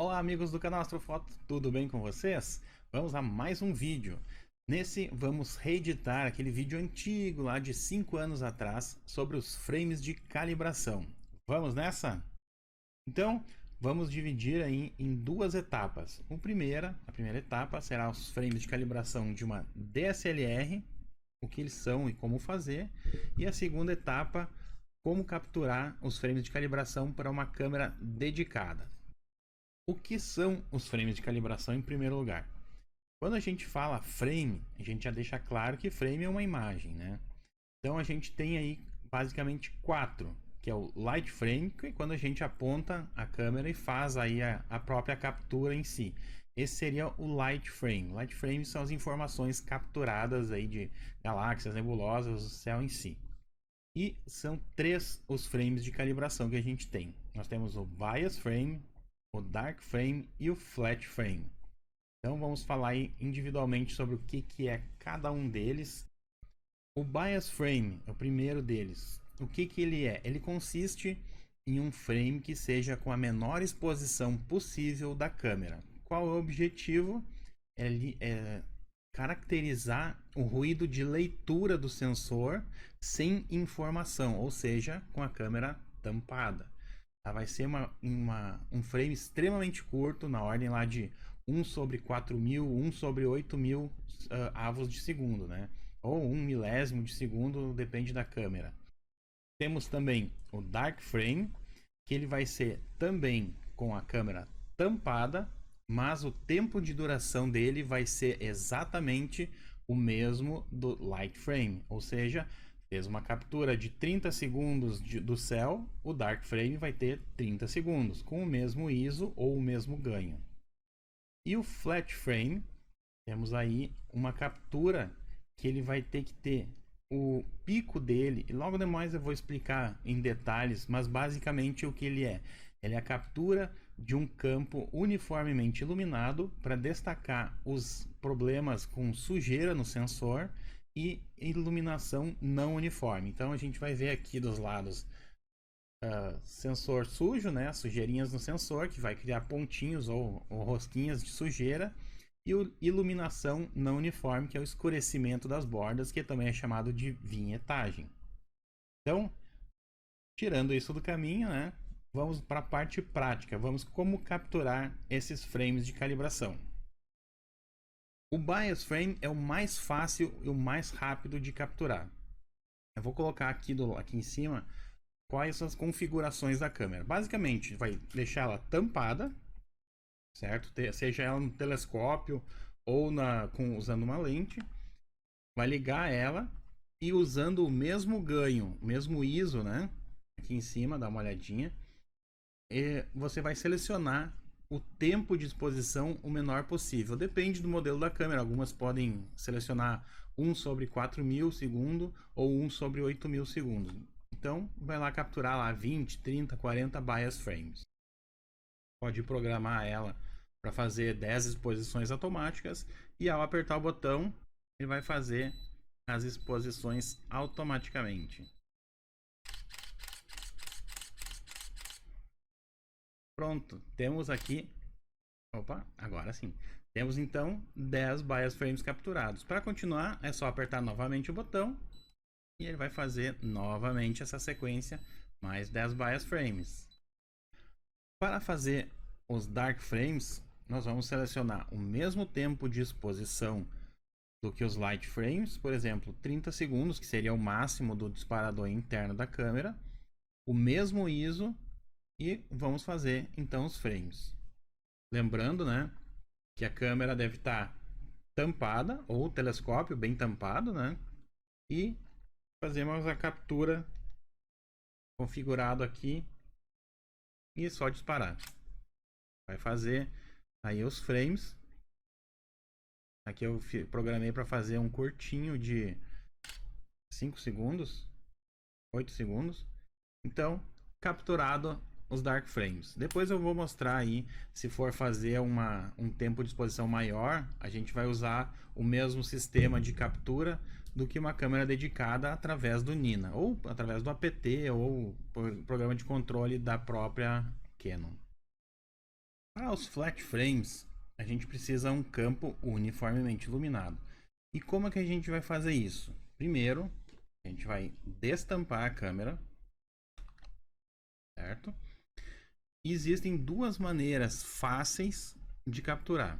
Olá amigos do canal Astrofoto, tudo bem com vocês? Vamos a mais um vídeo. Nesse vamos reeditar aquele vídeo antigo lá de 5 anos atrás sobre os frames de calibração. Vamos nessa? Então vamos dividir aí em duas etapas. A primeira etapa será os frames de calibração de uma DSLR, o que eles são e como fazer. E a segunda etapa, como capturar os frames de calibração para uma câmera dedicada. O que são os frames de calibração em primeiro lugar? Quando a gente fala frame, a gente já deixa claro que frame é uma imagem, né? Então a gente tem aí basicamente quatro, que é o light frame, que é quando a gente aponta a câmera e faz aí a própria captura em si. Esse seria o light frame. Light frame são as informações capturadas aí de galáxias, nebulosas, o céu em si. E são três os frames de calibração que a gente tem. Nós temos o bias frame, o dark frame e o flat frame. Então vamos falar aí individualmente sobre o que é cada um deles. O bias frame é o primeiro deles. O que ele é? Ele consiste em um frame que seja com a menor exposição possível da câmera. Qual é o objetivo? Ele é caracterizar o ruído de leitura do sensor sem informação, ou seja, com a câmera tampada. Vai ser um frame extremamente curto, na ordem lá de 1 sobre 4.000, 1 sobre 8.000 avos de segundo, né? Ou 1 milésimo de segundo, depende da câmera. Temos também o Dark Frame, que ele vai ser também com a câmera tampada, mas o tempo de duração dele vai ser exatamente o mesmo do Light Frame, ou seja, fez uma captura de 30 segundos do céu, o Dark Frame vai ter 30 segundos, com o mesmo ISO ou o mesmo ganho. E o Flat Frame, temos aí uma captura que ele vai ter que ter o pico dele, e logo demais eu vou explicar em detalhes, mas basicamente o que ele é. Ele é a captura de um campo uniformemente iluminado para destacar os problemas com sujeira no sensor e iluminação não uniforme. Então a gente vai ver aqui dos lados sensor sujo, né, sujeirinhas no sensor, que vai criar pontinhos ou rosquinhas de sujeira, e iluminação não uniforme, que é o escurecimento das bordas, que também é chamado de vinhetagem. Então, tirando isso do caminho, né, vamos para a parte prática. Vamos como capturar esses frames de calibração. O bias frame é o mais fácil e o mais rápido de capturar. Eu vou colocar aqui em cima quais são as configurações da câmera. Basicamente, vai deixar ela tampada, certo? Seja ela no telescópio ou usando uma lente. Vai ligar ela e usando o mesmo ganho, o mesmo ISO, né? Aqui em cima, dá uma olhadinha. E você vai selecionar o tempo de exposição o menor possível. Depende do modelo da câmera. Algumas podem selecionar 1 sobre 4.000 segundo ou 1 sobre 8.000 segundos. Então, vai lá capturar lá 20, 30, 40 bias frames. Pode programar ela para fazer 10 exposições automáticas e ao apertar o botão, ele vai fazer as exposições automaticamente. Pronto, temos aqui. Opa, agora sim. Temos então 10 bias frames capturados. Para continuar, é só apertar novamente o botão e ele vai fazer novamente essa sequência, mais 10 bias frames. Para fazer os dark frames, nós vamos selecionar o mesmo tempo de exposição do que os light frames, por exemplo, 30 segundos, que seria o máximo do disparador interno da câmera, o mesmo ISO, e vamos fazer então os frames. Lembrando, né, que a câmera deve estar tampada, ou o telescópio bem tampado, né, e fazemos a captura configurado aqui e só disparar. Vai fazer aí os frames. Aqui eu programei para fazer um curtinho de 5 segundos, 8 segundos. Então, capturado os dark frames. Depois eu vou mostrar aí, se for fazer um tempo de exposição maior, a gente vai usar o mesmo sistema de captura do que uma câmera dedicada através do Nina, ou através do APT, ou programa de controle da própria Canon. Para os flat frames, a gente precisa um campo uniformemente iluminado. E como é que a gente vai fazer isso? Primeiro, a gente vai destampar a câmera, certo? E existem duas maneiras fáceis de capturar.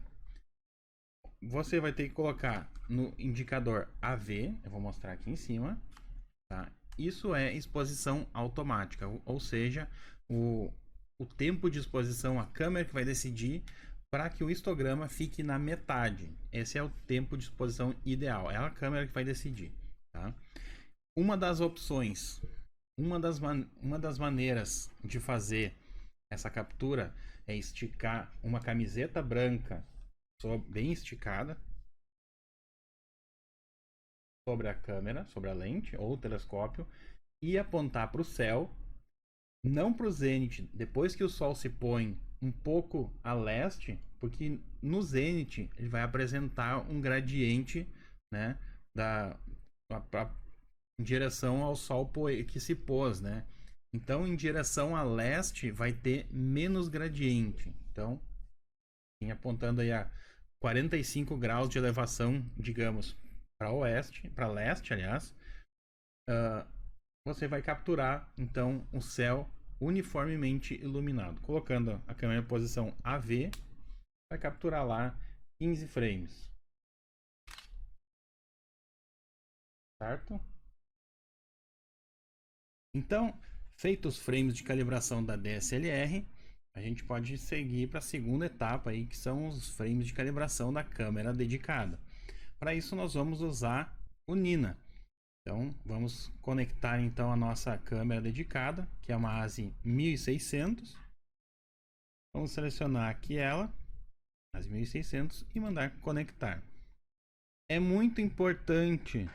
Você vai ter que colocar no indicador AV, eu vou mostrar aqui em cima, tá? Isso é exposição automática, ou seja, o tempo de exposição, a câmera que vai decidir para que o histograma fique na metade. Esse é o tempo de exposição ideal, é a câmera que vai decidir, tá? Uma das opções, uma das maneiras de fazer essa captura é esticar uma camiseta branca bem esticada sobre a câmera, sobre a lente ou telescópio e apontar para o céu, não para o zênite, depois que o sol se põe um pouco a leste, porque no zênite ele vai apresentar um gradiente, né, em direção ao sol que se pôs, né? Então, em direção a leste vai ter menos gradiente. Então, apontando aí a 45 graus de elevação, digamos, para oeste, para leste, aliás, você vai capturar então o céu uniformemente iluminado. Colocando a câmera em posição AV, vai capturar lá 15 frames. Certo? Então, feitos os frames de calibração da DSLR, a gente pode seguir para a segunda etapa aí, que são os frames de calibração da câmera dedicada. Para isso nós vamos usar o Nina. Então, vamos conectar então a nossa câmera dedicada, que é uma ASI 1600. Vamos selecionar aqui ela, ASI 1600, e mandar conectar. É muito importante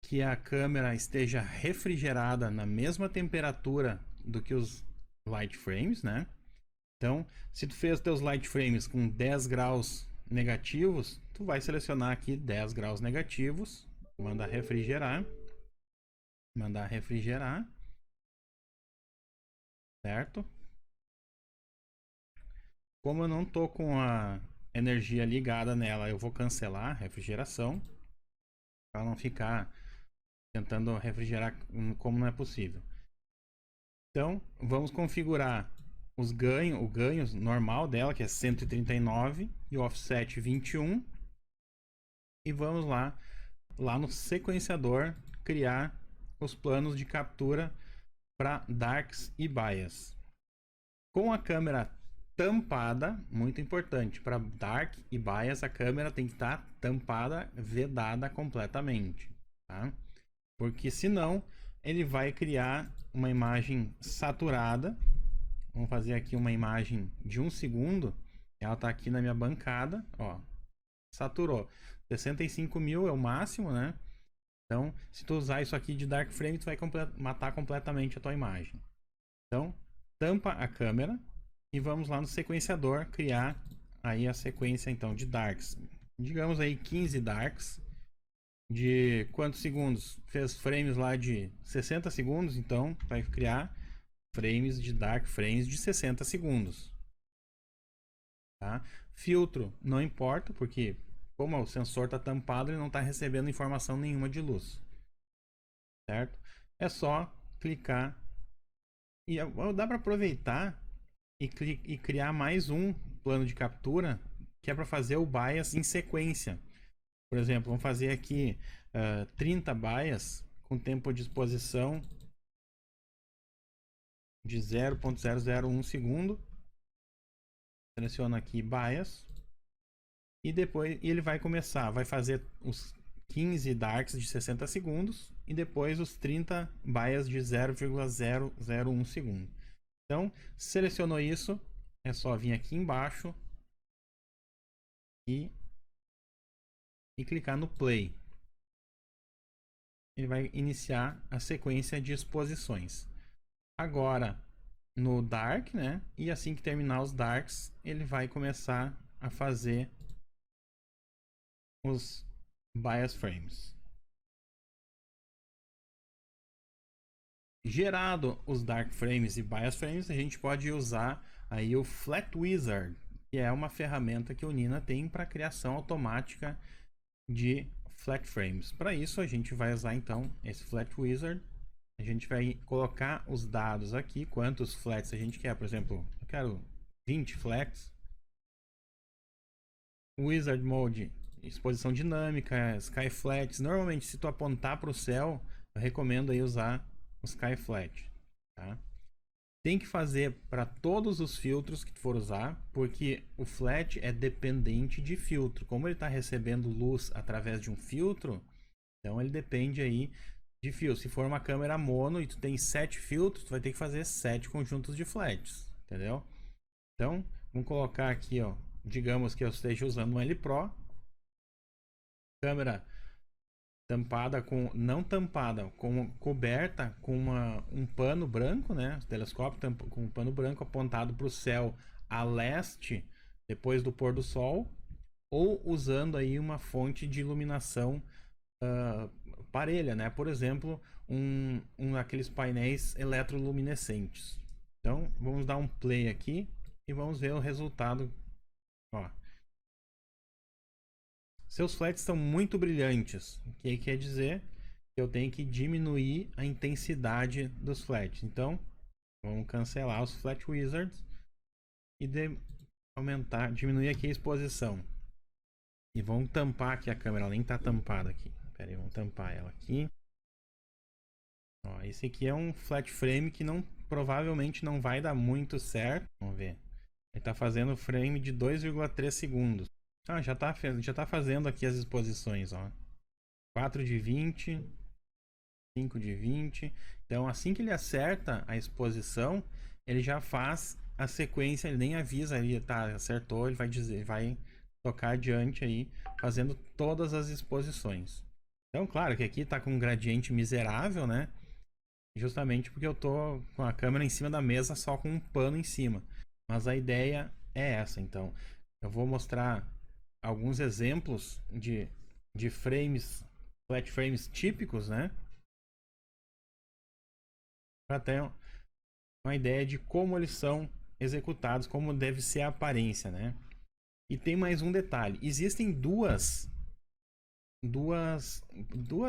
que a câmera esteja refrigerada na mesma temperatura do que os light frames, né? Então, se tu fez teus light frames com 10 graus negativos, tu vai selecionar aqui 10 graus negativos, mandar refrigerar, certo? Como eu não tô com a energia ligada nela, eu vou cancelar a refrigeração para não ficar tentando refrigerar como não é possível. Então, vamos configurar o ganho normal dela, que é 139, e o offset 21. E vamos lá no sequenciador, criar os planos de captura para darks e bias. Com a câmera tampada, muito importante, para dark e bias a câmera tem que estar tampada, vedada completamente, tá? Porque senão ele vai criar uma imagem saturada. Vamos fazer aqui uma imagem de 1 segundo. Ela está aqui na minha bancada, ó, saturou. 65.000 é o máximo, né? Então, se tu usar isso aqui de dark frame, tu vai matar completamente a tua imagem. Então, tampa a câmera e vamos lá no sequenciador criar aí a sequência então de darks. Digamos aí 15 darks de quantos segundos? Fez frames lá de 60 segundos, então vai criar frames de dark frames de 60 segundos. Tá? Filtro não importa, porque como o sensor está tampado, ele não está recebendo informação nenhuma de luz. Certo? É só clicar e dá para aproveitar e criar mais um plano de captura que é para fazer o bias em sequência. Por exemplo, vamos fazer aqui 30 bias com tempo de exposição de 0.001 segundo. Seleciono aqui bias e depois ele vai vai fazer os 15 darks de 60 segundos e depois os 30 bias de 0,001 segundo. Então, selecionou isso, é só vir aqui embaixo e clicar no play. Ele vai iniciar a sequência de exposições. Agora no dark, né? E assim que terminar os darks, ele vai começar a fazer os bias frames. Gerado os dark frames e bias frames, a gente pode usar aí o Flat Wizard, que é uma ferramenta que o Nina tem para criação automática de flat frames. Para isso a gente vai usar então esse Flat Wizard. A gente vai colocar os dados aqui, quantos flats a gente quer. Por exemplo, eu quero 20 flats. Wizard Mode, exposição dinâmica, Sky Flats. Normalmente, se tu apontar para o céu, eu recomendo aí usar o Sky Flat. Tá? Tem que fazer para todos os filtros que tu for usar, porque o flat é dependente de filtro. Como ele está recebendo luz através de um filtro, então ele depende aí de fio. Se for uma câmera mono e tu tem 7 filtros, tu vai ter que fazer 7 conjuntos de flats, entendeu? Então, vamos colocar aqui, ó, digamos que eu esteja usando um L Pro, câmera tampada com, não tampada, com coberta com um pano branco, né? Telescópio com um pano branco apontado para o céu a leste, depois do pôr do sol, ou usando aí uma fonte de iluminação parelha, né? Por exemplo, aqueles painéis eletroluminescentes. Então, vamos dar um play aqui e vamos ver o resultado. Ó. Seus flats estão muito brilhantes, o que quer dizer que eu tenho que diminuir a intensidade dos flats. Então, vamos cancelar os Flat Wizards e aumentar, diminuir aqui a exposição. E vamos tampar aqui a câmera, ela nem está tampada aqui. Pera aí, vamos tampar ela aqui. Ó, esse aqui é um flat frame que provavelmente não vai dar muito certo. Vamos ver. Ele está fazendo frame de 2,3 segundos. Ah, já tá fazendo aqui as exposições, ó. 4 de 20, 5 de 20. Então, assim que ele acerta a exposição, ele já faz a sequência, ele nem avisa ali, tá, acertou, ele vai dizer, vai tocar adiante aí, fazendo todas as exposições. Então, claro que aqui tá com um gradiente miserável, né? Justamente porque eu tô com a câmera em cima da mesa só com um pano em cima. Mas a ideia é essa, então. Eu vou mostrar alguns exemplos de frames, flat frames típicos, né? Para ter uma ideia de como eles são executados, como deve ser a aparência, né? E tem mais um detalhe: existem duas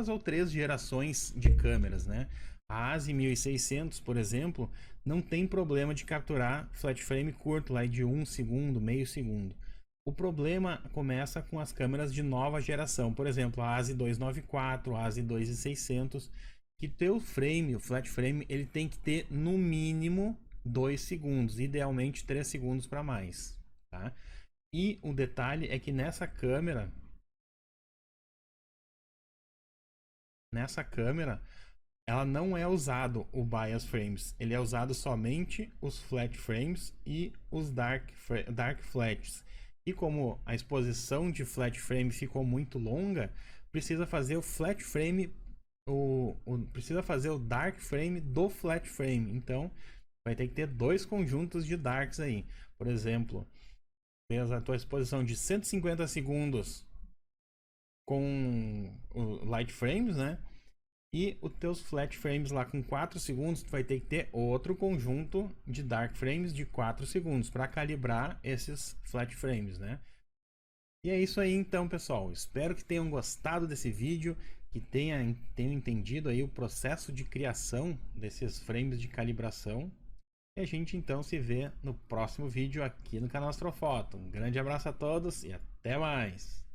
ou três gerações de câmeras, né? A ASI 1600, por exemplo, não tem problema de capturar flat frame curto, lá de 1 segundo, meio segundo. O problema começa com as câmeras de nova geração, por exemplo, a ASI 294, a ASI 2600, que teu frame, o flat frame, ele tem que ter no mínimo 2 segundos, idealmente 3 segundos para mais, tá? E o detalhe é que nessa câmera, ela não é usado o bias frames, ele é usado somente os flat frames e os dark flats. E como a exposição de flat frame ficou muito longa, precisa fazer o flat frame, precisa fazer o dark frame do flat frame. Então, vai ter que ter dois conjuntos de darks aí. Por exemplo, fez a tua exposição de 150 segundos com o light frames, né? E os teus flat frames lá com 4 segundos, tu vai ter que ter outro conjunto de dark frames de 4 segundos para calibrar esses flat frames, né? E é isso aí então, pessoal. Espero que tenham gostado desse vídeo, que tenham entendido aí o processo de criação desses frames de calibração. E a gente então se vê no próximo vídeo aqui no canal Astrofoto. Um grande abraço a todos e até mais!